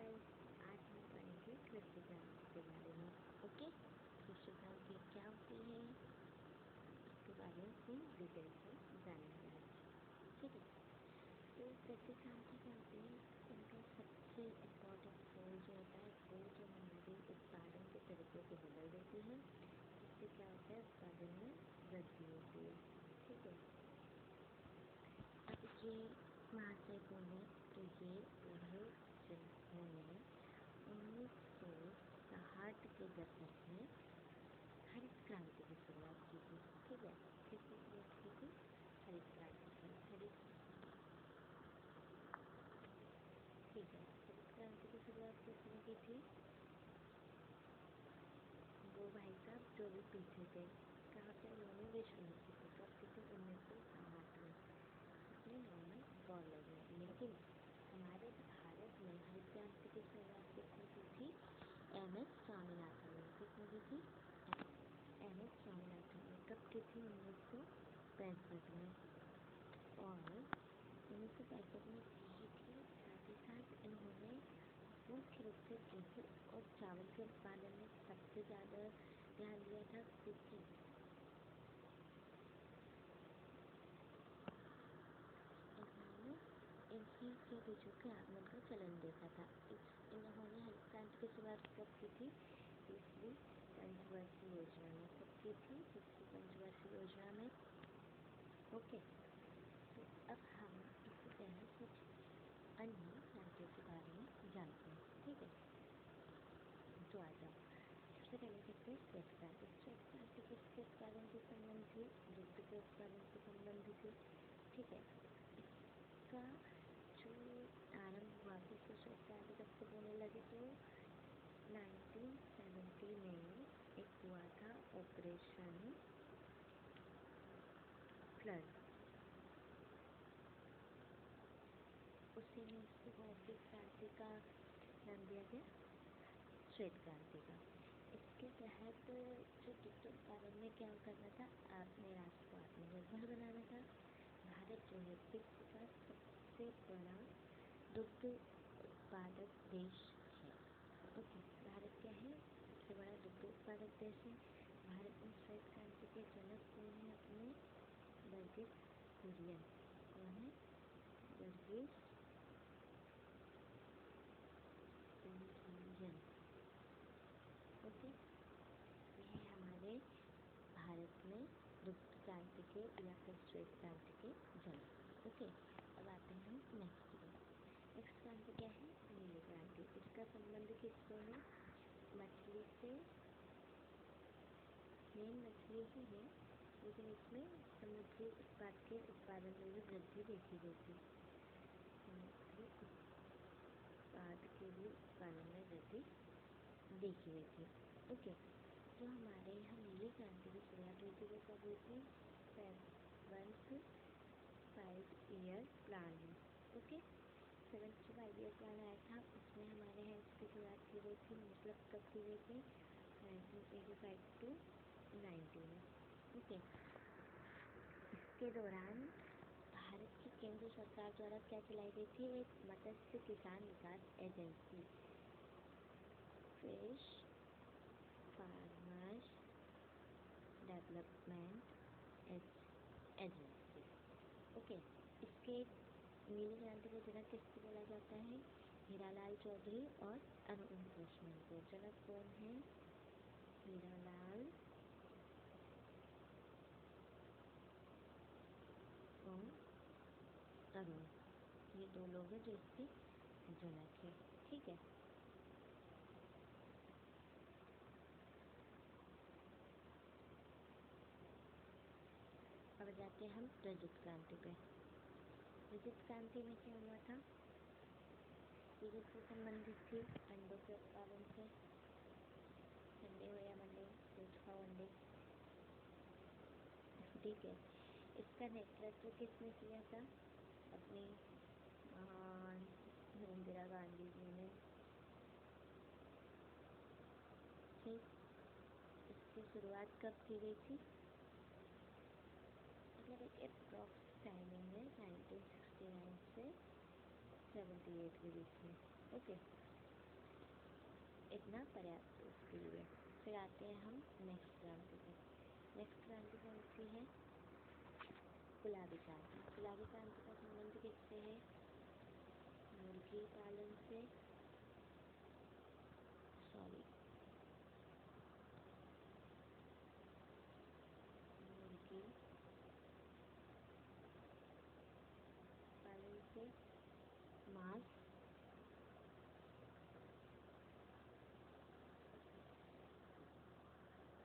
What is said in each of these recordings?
Guys, आज हम पढ़ेंगे कृषि क्रांति के बारे में। ओके, कृषि क्रांति क्या होती है इसके बारे में हम डिटेल से जानेंगे आज। ठीक है, तो कृषि क्रांति क्या होती है, इनका सबसे इम्पोर्टेंट गोल जो होता है वो जो हमारे उत्पादन के तरीकों को बदल देती है, जिससे क्या होता है उत्पादन में वृद्धि होती है। ठीक है, अब ये वहाँ से बोले तो ये रहे जिन्होंने 1960 के दशक में हरित क्रांति की शुरुआत की थी। ठीक है, किसने शुरुआत की थी? हरित क्रांति की। ठीक है, हरित क्रांति की शुरुआत किसने की थी? वो भाई साहब जो भी पीछे थे, कहाँ पे उन्होंने भी शुरू की थी, कब की थी? 1960 में, अपने नॉर्मल बॉर्डर में। लेकिन हमारे भारत में हरित क्रांति की शुरुआत किसने की थी? एम.एस. स्वामीनाथन ने। किसने की थी? एम.एस. स्वामीनाथन ने। कब की थी? 1965 में। और 1965 में की थी। साथ ही साथ इन्होंने मुख्य रूप से गेहूँ और चावल के उत्पादन में सबसे ज़्यादा ध्यान दिया था, क्योंकि इन्हीं के बीजों के आगमन का चलन देखा था। इन्होंने हरित क्रांति की शुरुआत कब की थी? तीसरी पंचवर्षीय योजना में। कब की थी? तीसरी पंचवर्षीय योजना में। ओके, तो अब हम इसी तरह कुछ अन्य क्रांतियों के बारे में जानते हैं। ठीक है, तो आ जाओ। सबसे पहले देखते हैं श्वेत क्रांति। श्वेत क्रांति किसके उत्पादन से संबंधित थी? दुग्ध के उत्पादन से संबंधित थी। ठीक है, इसका जो आरंभ हुआ था, इसको श्वेत क्रांति कब से बोलने लगे? तो 1970 में एक हुआ था ऑपरेशन फ्लड। उसी में इसको भारतीय क्रांति का नाम दिया गया, श्वेत क्रांति का। इसके तहत जो दुग्ध उत्पादन में क्या करना था? अपने राष्ट्र को आत्मनिर्भर बनाना था। भारत जो है विश्व का सबसे बड़ा दुग्ध उत्पादक देश है। ओके, भारत क्या है? सबसे बड़ा दुग्ध उत्पादक देश है। भारत में श्वेत क्रांति के जनक कौन है? अपने वर्गीस कुरियन। कौन है? वर्गीस कुरियन। ओके, ये हमारे भारत में दुग्ध क्रांति के या फिर श्वेत क्रांति के जनक। ओके, अब आते हैं नेक्स्ट क्रांति क्या है? नीली क्रांति। इसका संबंध किससे है? मछली से। मेन मछली ही है, लेकिन इसमें समुद्री उत्पाद के उत्पादन में भी वृद्धि देखी गई थी। समुद्री उत्पाद के भी उत्पादन में वृद्धि देखी गई थी। ओके, जो हमारे यहाँ नीली क्रांति की शुरुआत हुई थी वो कब हुई थी? 7th 5-year प्लान में। ओके, 7th 5-year प्लान आया था, उसमें हमारे यहाँ इसकी शुरुआत की गई थी। मतलब कब की गई थी? 1985 to 90 में। ओके, इसके दौरान भारत की केंद्र सरकार द्वारा क्या चलाई गई थी? एक मत्स्य किसान विकास agency, fish farmers development agency. Okay, इसके नीली क्रांति के जनक किसको बोला जाता है? हीरालाल चौधरी और अरुण कृष्णन को। जनक कौन है? हीरालाल और अरुण, ये दो लोग हैं जो इसके जनक है। ठीक है, अब जाते हैं हम रजत क्रांति पे। रजत क्रांति में क्या हुआ था? ये किससे संबंधित थी? अंडों के उत्पादन से। अंडे हो या मंडे, रोज खाओ अंडे। ठीक है, इसका नेतृत्व किसने किया था? अपनी महान इंदिरा गांधी जी ने। ठीक, इसकी शुरुआत कब की गई थी? मतलब एक अप्रॉक्स टाइमिंग है 1969 से 78 के बीच में। ओके, इतना पर्याप्त है उसके लिए। फिर आते हैं हम नेक्स्ट क्रांति पे। नेक्स्ट क्रांति कौन सी है? गुलाबी क्रांति। गुलाबी क्रांति का संबंध किससे है? मुर्गी पालन से, मुर्गी पालन से, मांस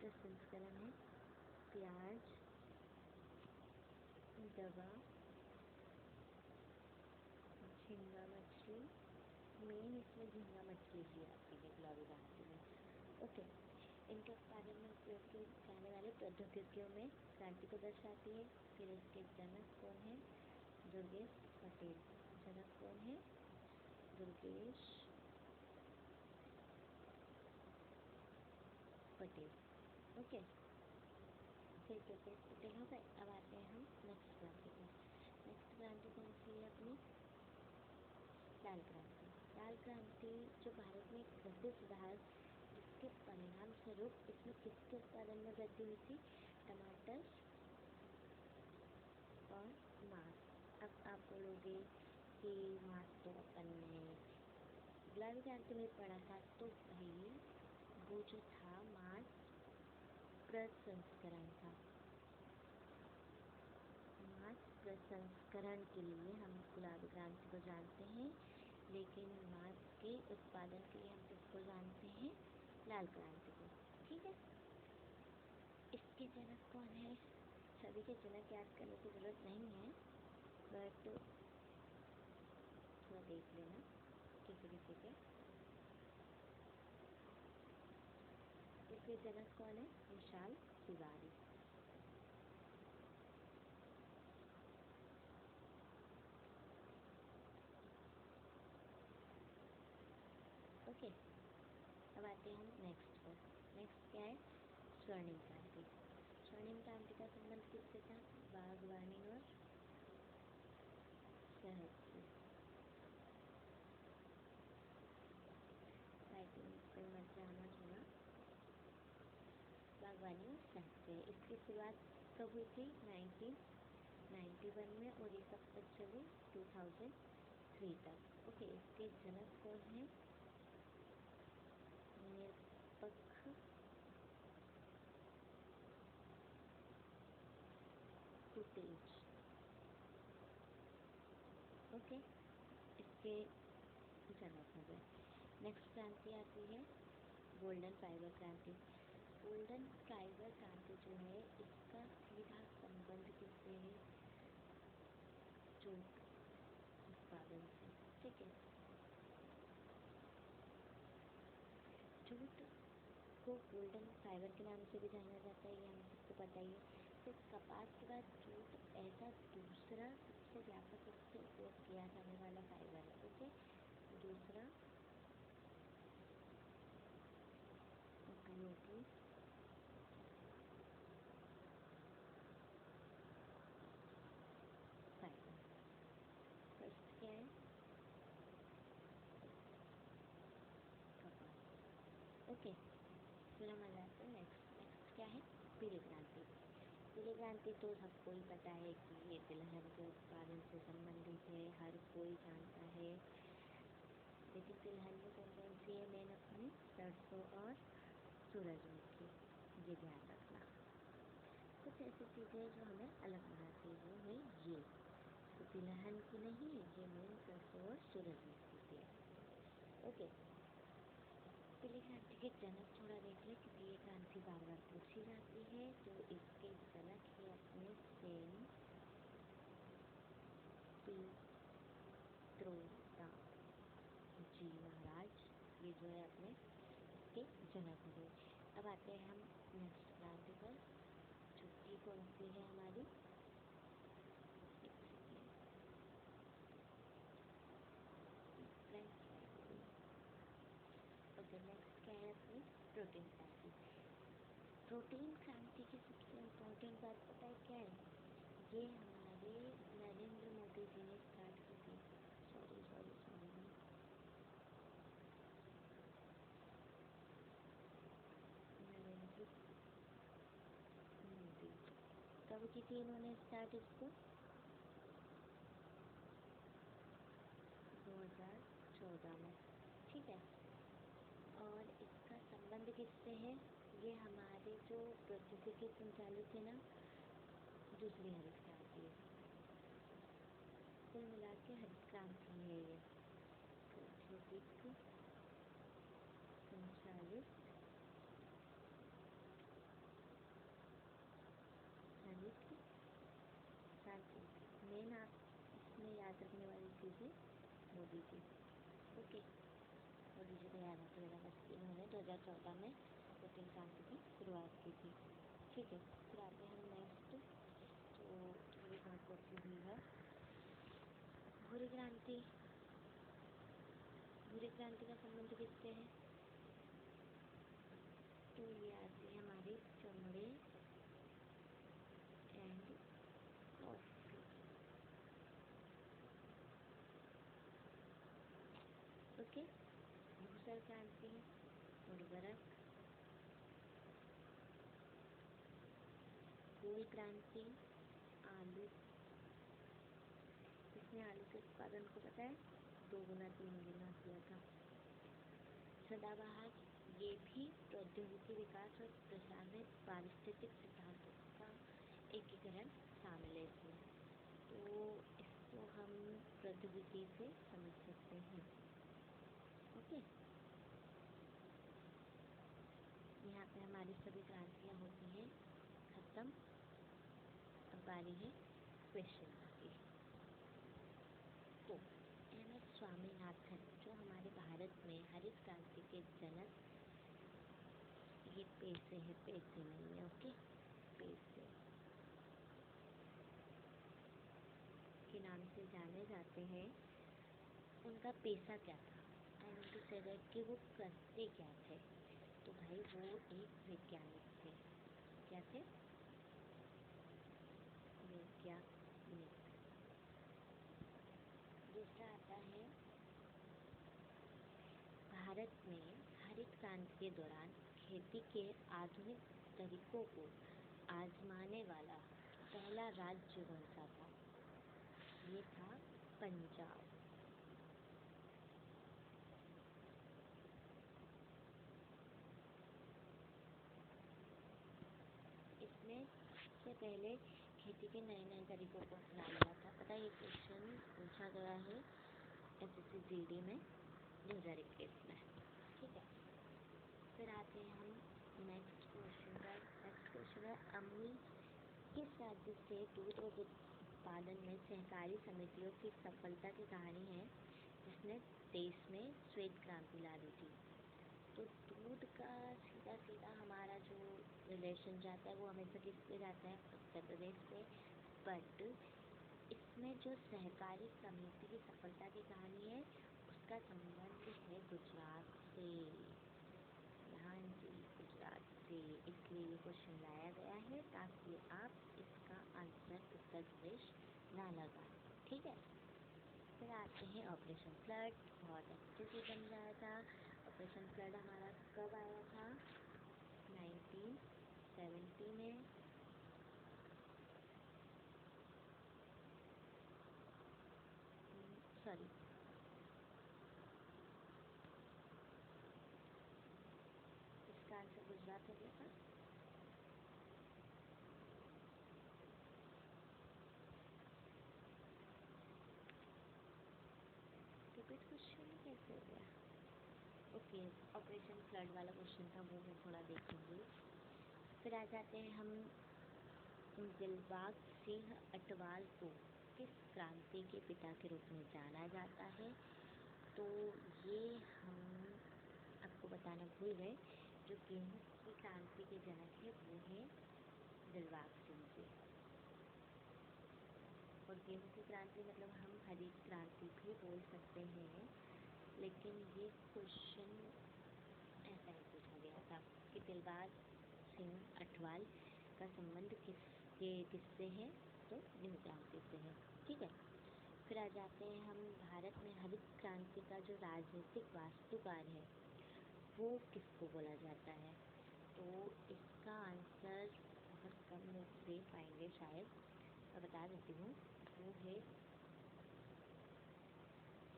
प्रसंस्करण है, प्याज, दवा, झींगा मछली, मेन इसमें झींगा मछली ही आती है गुलाबी क्रांति में। ओके, इनके उत्पादन में उपयोग की जाने वाली प्रौद्योगिकियों में क्रांति को दर्शाती है। फिर इसके जनक कौन है? दुर्गेश पटेल। जनक कौन है? दुर्गेश पटेल। ओके, फिर दुर्गेश पटेल हो गए। अब आते हैं हम नेक्स्ट क्रांति पे। नेक्स्ट क्रांति कौन सी है अपनी? लाल क्रांति। लाल क्रांति जो भारत में कृषि सुधार जिसके परिणाम स्वरूप इसमें किसके उत्पादन में वृद्धि हुई थी? टमाटर और मांस। अब आप बोलोगे कि मांस तो अपन ने गुलाबी क्रांति में पढ़ा था, तो भाई वो जो था मांस प्रसंस्करण था। मांस प्रसंस्करण के लिए हम गुलाबी क्रांति को जानते हैं, लेकिन मांस के उत्पादन के लिए हम किसको जानते हैं? लाल क्रांति को। ठीक है, इसके जनक कौन है? सभी के जनक याद करने की जरूरत नहीं है, बट थोड़ा देख लेना किसी किसी के। इसके जनक कौन है? विशाल तिवारी। ओके, अब आते हैं हम नेक्स्ट पर। नेक्स्ट क्या है? स्वर्णिम क्रांति। स्वर्णिम क्रांति का संबंध किससे था? बागवानी और शहद से। राइटिंग पे मत जाना थोड़ा। बागवानी और शहद से। इसकी शुरुआत कब हुई थी? 1991 में, और ये कब तक चली? 2003 तक। ओके, इसके जनक कौन है? निरपक्ष कुतेज। ओके, इसके जनक हो गए। नेक्स्ट क्रांति आती है गोल्डन फाइबर क्रांति। गोल्डन फाइबर क्रांति जो है इसका सीधा संबंध किससे है? जूट उत्पादन से। ठीक है, जूट को गोल्डन फाइबर के नाम से भी जाना जाता है, ये हम सबको पता ही है। फिर कपास के बाद जूट ऐसा दूसरा सबसे व्यापक रूप से उपयोग किया जाने वाला फाइबर है। ओके, दूसरा उपयोगी फाइबर। फर्स्ट क्या है? कपास। ओके, फिर हम आ जाते हैं नेक्स्ट क्या है? पीली क्रांति। पीली क्रांति तो सबको ही पता है कि ये तिलहन के उत्पादन से संबंधित है, हर कोई जानता है। लेकिन तिलहन में कौन कौन सी है मेन अपनी? सरसों और सूरजमुखी। ये ध्यान रखना। कुछ ऐसी चीज़ें जो हमें अलग बनाती है वो है ये, तो तिलहन की नहीं है ये, मेन सरसों और सूरजमुखी की है। ओके, पीली क्रांति के जनक थोड़ा देख ले, क्योंकि ये क्रांति बार बार पूछी जाती है। तो इसके जनक है अपने सेन पीत्रोदा जी महाराज। ये जो है अपने इसके जनक हो गए। अब आते हैं हम नेक्स्ट क्रांति पर, जो कि कौन सी है हमारी? ओके, नेक्स्ट क्या है अपनी? प्रोटीन क्रांति। प्रोटीन क्रांति की सबसे इम्पोर्टेंट बात पता है क्या है? ये हमारे नरेंद्र मोदी जी ने स्टार्ट की थी। सॉरी, की थी इन्होंने स्टार्ट इसको? 2014 में, ठीक है। और इसका संबंध किससे है? ये हमारे जो प्रौद्योगिकी संचालित है ना, दूसरी हरित क्रांति है। कुल मिला के हरित क्रांति है ये, प्रौद्योगिकी संचालित हरित क्रांति। मेन आप इसमें याद रखने वाली चीज़ें मोदी जी, ओके, मोदी जी को याद रखिएगा बस। इन्होंने 2014 में हरित क्रांति की शुरुआत की थी, ठीक है। फिर आते हैं हम नेक्स्ट, तो थोड़ी बहुत बची हुई है भूरी क्रांति। भूरी क्रांति का संबंध किससे है? तो ये आती है हमारी चमड़े एंड कॉफी, ओके। धूसर क्रांति है उर्वरक। गोल क्रांति आलू, इसने आलू के उत्पादन को पता है 2 गुना 3 गुना किया था। सदाबहार, ये भी प्रौद्योगिकी विकास और प्रसार में पारिस्थितिक सिद्धांतों का एकीकरण शामिल है इसमें, तो इसको हम प्रौद्योगिकी से समझ सकते हैं, ओके। यहाँ पे हमारी सभी क्रांतियाँ होती हैं खत्म। अब बारी है क्वेश्चन की। तो एम.एस. स्वामीनाथन जो हमारे भारत में हरित क्रांति के जनक, ये पैसे है, पैसे नहीं है, ओके, पैसे के नाम से जाने जाते हैं। उनका पेशा क्या था? I want to say that कि वो करते क्या थे? तो भाई वो एक वैज्ञानिक थे। क्या थे? वैज्ञानिक। दूसरा आता है, भारत में हरित क्रांति के दौरान खेती के आधुनिक तरीकों को आजमाने वाला पहला राज्य कौन सा था? ये था पंजाब। इसमें से पहले खेती के नए नए तरीकों को अपनाया गया था। पता है ये क्वेश्चन पूछा गया है SSC GD में 2021 में, ठीक है। फिर आते हैं हम नेक्स्ट क्वेश्चन पर। नेक्स्ट क्वेश्चन है, अमूल किस राज्य से दूध और उत्पादन में सहकारी समितियों की सफलता की कहानी है जिसने देश में श्वेत क्रांति ला दी थी? तो दूध का सीधा सीधा हमारा जो रिलेशन जाता है वो हमेशा किस पे जाता है? उत्तर प्रदेश पे। बट इसमें जो सहकारी समिति की सफलता की कहानी है उसका संबंध है गुजरात से। हाँ जी, गुजरात से, इसलिए ये क्वेश्चन लाया गया है ताकि आप इसका आंसर उत्तर प्रदेश ना लगाएं, ठीक है। फिर आते हैं ऑपरेशन फ्लड, बहुत अच्छे से समझाया था। ऑपरेशन फ्लड हमारा कब आया था? 1970 में। सॉरी, इसका आंसर गुजरात हो गया था। रिपीट क्वेश्चन कैसे हो गया? ओके, ऑपरेशन फ्लड वाला क्वेश्चन था वो मैं थोड़ा देखूंगी। फिर आ जाते हैं हम, दिलबाग सिंह अटवाल को किस क्रांति के पिता के रूप में जाना जाता है? तो ये हम आपको बताना भूल गए, जो गेहूं की क्रांति के जनक है वो है दिलबाग सिंह जी। और गेहूं की क्रांति मतलब हम हरित क्रांति भी बोल सकते हैं, लेकिन ये क्वेश्चन ऐसा ही पूछा गया था कि दिलबाग सिंह अटवाल का संबंध किससे है? तो गेहूं क्रांति से है, ठीक है। फिर आ जाते हैं हम, भारत में हरित क्रांति का जो राजनीतिक वास्तुकार है वो किसको बोला जाता है? तो इसका आंसर बहुत कम लोग दे पाएंगे शायद, तो बता देती हूँ। वो है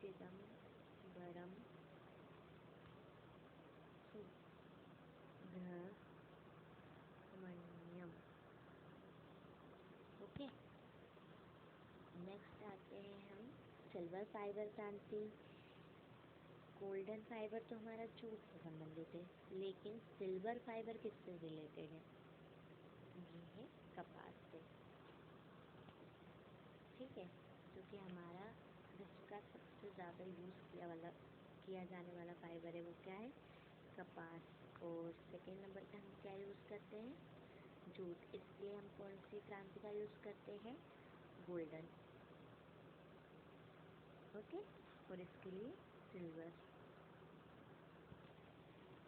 चिदम्बरम सुब्रमण्यम। ओके, नेक्स्ट आते हैं हम सिल्वर फाइबर क्रांति। गोल्डन फाइबर तो हमारा जूट से संबंधित है, लेकिन सिल्वर फाइबर किससे रिलेटेड है? ये है कपास से। ठीक है, क्योंकि हमारा विश्व का सबसे ज़्यादा यूज़ किया जाने वाला फाइबर है वो क्या है? कपास। और सेकेंड नंबर पे हम क्या यूज़ करते हैं? जूट। इसलिए हम कौन सी क्रांति का यूज़ करते हैं? गोल्डन। ओके, और इसके लिए सिल्वर।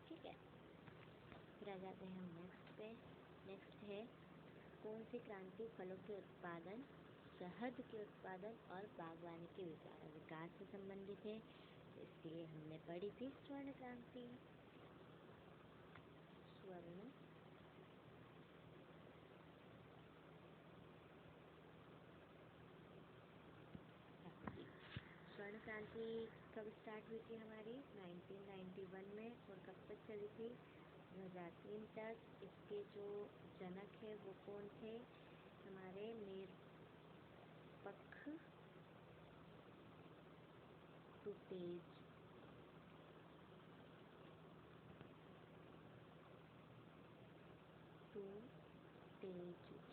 ठीक है, फिर आ जाते हैं हम नेक्स्ट पे। नेक्स्ट है कौन सी क्रांति फलों के उत्पादन, शहद के उत्पादन और बागवानी के विकास से संबंधित है? इसलिए हमने पढ़ी थी स्वर्ण क्रांति। स्वर्ण क्रांति। स्वर्ण क्रांति कब स्टार्ट हुई थी हमारी? 1991 में। और कब तक चली थी? 2003 तक। इसके जो जनक है वो कौन थे? हमारे निरपक्ष टूटेज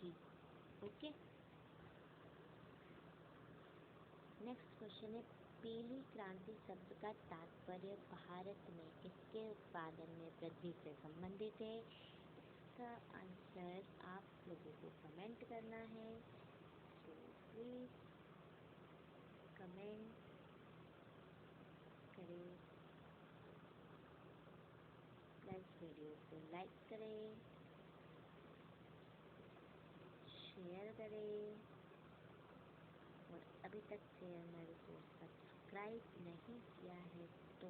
जी। ओके, नेक्स्ट क्वेश्चन है पीली क्रांति शब्द का तात्पर्य भारत में किसके उत्पादन में वृद्धि से संबंधित है? इसका आंसर आप लोगों को कमेंट करना है, तो प्लीज कमेंट करें, प्लस वीडियो को लाइक करें, शेयर करें, और अभी तक चैनल को सब्सक्राइब नहीं किया है तो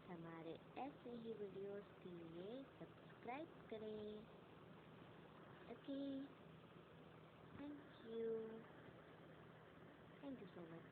हमारे ऐसे ही वीडियोस के लिए सब्सक्राइब करें। Okay, thank you so much.